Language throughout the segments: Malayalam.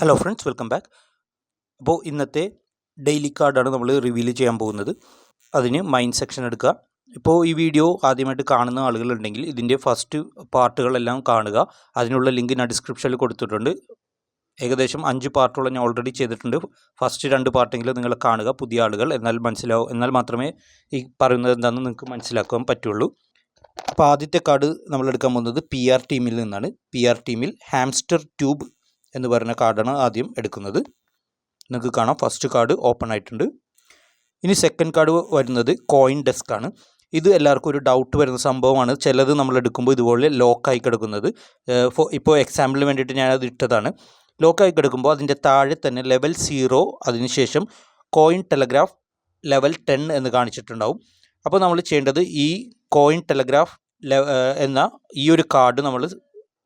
Hello friends, welcome back. അപ്പോൾ ഇന്നത്തെ ഡെയിലി കാർഡാണ് നമ്മൾ റിവീൽ ചെയ്യാൻ പോകുന്നത്. അതിന് മൈൻഡ് സെക്ഷൻ എടുക്കുക. ഇപ്പോൾ ഈ വീഡിയോ ആദ്യമായിട്ട് കാണുന്ന ആളുകളുണ്ടെങ്കിൽ ഇതിൻ്റെ ഫസ്റ്റ് പാർട്ടുകളെല്ലാം കാണുക. അതിനുള്ള ലിങ്ക് ഞാൻ ഡിസ്ക്രിപ്ഷനിൽ കൊടുത്തിട്ടുണ്ട്. ഏകദേശം 5 പാർട്ടോളം ഞാൻ ഓൾറെഡി ചെയ്തിട്ടുണ്ട്. ഫസ്റ്റ് 2 പാർട്ടെങ്കിലും നിങ്ങൾ കാണുക, പുതിയ ആളുകൾ, എന്നാൽ മാത്രമേ ഈ പറയുന്നത് എന്താണെന്ന് നിങ്ങൾക്ക് മനസ്സിലാക്കാൻ പറ്റുള്ളൂ. അപ്പോൾ ആദ്യത്തെ കാർഡ് നമ്മൾ എടുക്കാൻ പോകുന്നത് PR ടീമിൽ നിന്നാണ്. PR ടീമിൽ ഹാംസ്റ്റർ ട്യൂബ് എന്ന് പറയുന്ന കാർഡാണ് ആദ്യം എടുക്കുന്നത്. നിങ്ങൾക്ക് കാണാം ഫസ്റ്റ് കാർഡ് ഓപ്പൺ ആയിട്ടുണ്ട്. ഇനി സെക്കൻഡ് കാർഡ് വരുന്നത് കോയിൻ ഡെസ്ക് ആണ്. ഇത് എല്ലാവർക്കും ഒരു ഡൗട്ട് വരുന്ന സംഭവമാണ്. ചിലത് നമ്മൾ എടുക്കുമ്പോൾ ഇതുപോലെ ലോക്കായി കിടക്കുന്നത്. ഇപ്പോൾ എക്സാമ്പിളിന് വേണ്ടിയിട്ട് ഞാനത് ഇട്ടതാണ്. ലോക്കായി കിടക്കുമ്പോൾ അതിൻ്റെ താഴെ തന്നെ ലെവൽ 0, അതിനുശേഷം കോയിൻ ടെലഗ്രാഫ് ലെവൽ 10 എന്ന് കാണിച്ചിട്ടുണ്ടാവും. അപ്പോൾ നമ്മൾ ചെയ്യേണ്ടത് ഈ കോയിൻ ടെലഗ്രാഫ് എന്ന ഈ ഒരു കാർഡ് നമ്മൾ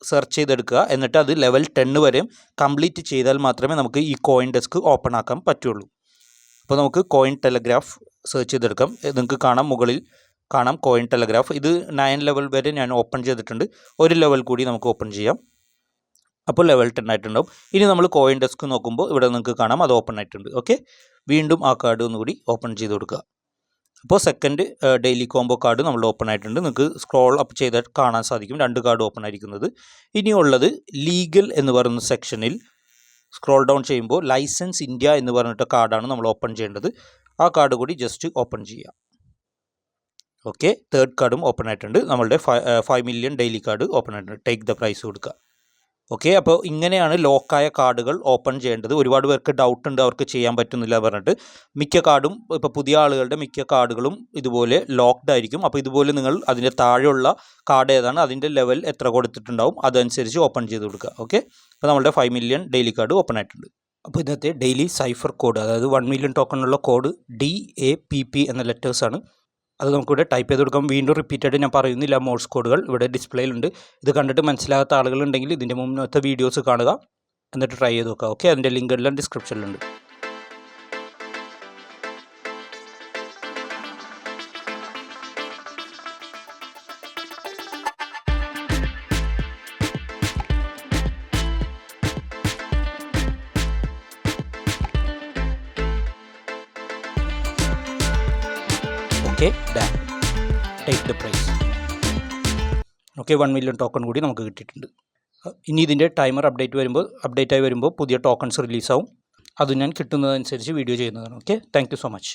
സെർച്ച് ചെയ്തെടുക്കുക. എന്നിട്ട് അത് ലെവൽ 10 വരെ കംപ്ലീറ്റ് ചെയ്താൽ മാത്രമേ നമുക്ക് ഈ കോയിൻ ഡെസ്ക് ഓപ്പൺ ആക്കാൻ പറ്റുള്ളൂ. അപ്പോൾ നമുക്ക് കോയിൻ ടെലഗ്രാഫ് സെർച്ച് ചെയ്തെടുക്കാം. നിങ്ങൾക്ക് കാണാം, മുകളിൽ കാണാം കോയിൻ ടെലഗ്രാഫ്. ഇത് 9 ലെവൽ വരെ ഞാൻ ഓപ്പൺ ചെയ്തിട്ടുണ്ട്. ഒരു ലെവൽ കൂടി നമുക്ക് ഓപ്പൺ ചെയ്യാം. അപ്പോൾ ലെവൽ 10 ആയിട്ടുണ്ടാവും. ഇനി നമ്മൾ കോയിൻ ഡെസ്ക് നോക്കുമ്പോൾ ഇവിടെ നിങ്ങൾക്ക് കാണാം അത് ഓപ്പൺ ആയിട്ടുണ്ട്. ഓക്കെ, വീണ്ടും ആ കാർഡ് ഒന്നുകൂടി ഓപ്പൺ ചെയ്ത് കൊടുക്കുക. അപ്പോൾ സെക്കൻഡ് ഡെയിലി കോംബോ കാർഡ് നമ്മൾ ഓപ്പൺ ആയിട്ടുണ്ട്. നിങ്ങൾക്ക് സ്ക്രോൾ അപ്പ് ചെയ്താൽ കാണാൻ സാധിക്കും 2 കാർഡ് ഓപ്പൺ ആയിരിക്കുന്നത്. ഇനിയുള്ളത് ലീഗൽ എന്ന് പറയുന്ന സെക്ഷനിൽ സ്ക്രോൾ ഡൗൺ ചെയ്യുമ്പോൾ ലൈസൻസ് ഇന്ത്യ എന്ന് പറഞ്ഞിട്ട് കാർഡാണ് നമ്മൾ ഓപ്പൺ ചെയ്യേണ്ടത്. ആ കാർഡ് കൂടി ജസ്റ്റ് ഓപ്പൺ ചെയ്യാം. ഓക്കെ, തേർഡ് കാർഡും ഓപ്പൺ ആയിട്ടുണ്ട്. നമ്മളുടെ 5 മില്യൺ ഡെയിലി കാർഡ് ഓപ്പൺ ആയിട്ടുണ്ട്. ടേക്ക് ദ പ്രൈസ് കൊടുക്കുക. ഓക്കെ, അപ്പോൾ ഇങ്ങനെയാണ് ലോക്കായ കാർഡുകൾ ഓപ്പൺ ചെയ്യേണ്ടത്. ഒരുപാട് പേർക്ക് ഡൗട്ട് ഉണ്ട്, അവർക്ക് ചെയ്യാൻ പറ്റുന്നില്ല പറഞ്ഞിട്ട്. മിക്ക കാർഡും ഇപ്പോൾ പുതിയ ആളുകളുടെ മിക്ക കാർഡുകളും ഇതുപോലെ ലോക്ക്ഡ് ആയിരിക്കും. അപ്പോൾ ഇതുപോലെ നിങ്ങൾ അതിൻ്റെ താഴെയുള്ള കാർഡ് ഏതാണ്, അതിൻ്റെ ലെവൽ എത്ര കൊടുത്തിട്ടുണ്ടാവും, അതനുസരിച്ച് ഓപ്പൺ ചെയ്ത് കൊടുക്കുക. ഓക്കെ, അപ്പോൾ നമ്മളുടെ 5 മില്യൺ ഡെയിലി കാർഡ് ഓപ്പൺ ആയിട്ടുണ്ട്. അപ്പോൾ ഇന്നത്തെ ഡെയിലി സൈഫർ കോഡ്, അതായത് 1 മില്യൺ ടോക്കണുള്ള കോഡ് DAPP എന്ന ലെറ്റേഴ്സാണ്. അത് നമുക്കിവിടെ ടൈപ്പ് ചെയ്ത് കൊടുക്കാം. വീണ്ടും റിപ്പീറ്റഡ് ഞാൻ പറയുന്നില്ല. മോഴ്സ് കോഡുകൾ ഇവിടെ ഡിസ്പ്ലേയിലുണ്ട്. ഇത് കണ്ടിട്ട് മനസ്സിലാകാത്ത ആളുകളുണ്ടെങ്കിൽ ഇതിൻ്റെ മുന്നത്തെ വീഡിയോസ് കാണുക, എന്നിട്ട് ട്രൈ ചെയ്ത് നോക്കുക. ഓക്കെ, അതിൻ്റെ ലിങ്ക് എല്ലാം ഡിസ്ക്രിപ്ഷനിലുണ്ട്. Okay, Dan, take the price. Okay, 1 million token കൂടി നമുക്ക് കിട്ടിയിട്ടുണ്ട്. ഇനി ഇതിൻ്റെ ടൈമർ അപ്ഡേറ്റ് ആയി വരുമ്പോൾ പുതിയ ടോക്കൺസ് റിലീസാവും. അത് ഞാൻ കിട്ടുന്നതനുസരിച്ച് വീഡിയോ ചെയ്യുന്നതാണ്. Okay, thank you so much.